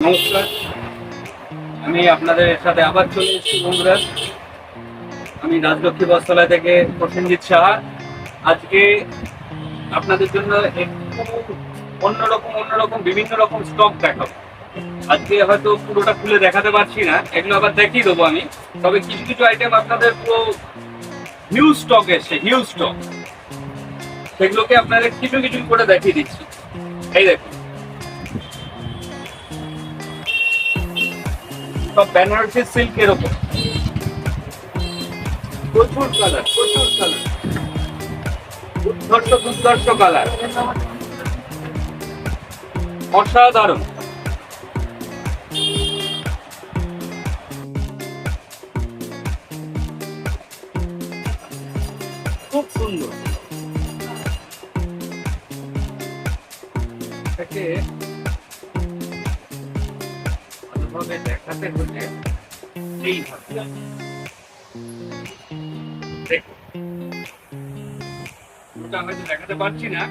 নমস্কার, আমি আপনাদের সাথে আবার চলে এসেছি বন্ধুরা। আমি রাজলক্ষ্মী বস্ত্রালয় থেকে প্রসেনজিৎ সাহা। আজকে আপনাদের জন্য একটু অন্যরকম বিভিন্ন রকম স্টক দেখাবো। আজকে হয়তো পুরোটা খুলে দেখাতে পারছি না, এগুলো আবার দেখিয়ে দেবো আমি। তবে কিছু কিছু আইটেম আপনাদের পুরো হিউজ স্টক এসছে, হিউজ স্টক, সেগুলোকে আপনাদের কিছু কিছু করে দেখিয়ে দিচ্ছি। এই দেখুন, সব বেনারসি সিল্কের ওপর, প্রচুর কালার, দুর্ধর্ষ কালার, অসাধারণ। খুব সুন্দর। এটাকে ভালোভাবে দেখাতে হলে এইভাবে দেখুন, ওটা হয়তো দেখাতে পারছি না।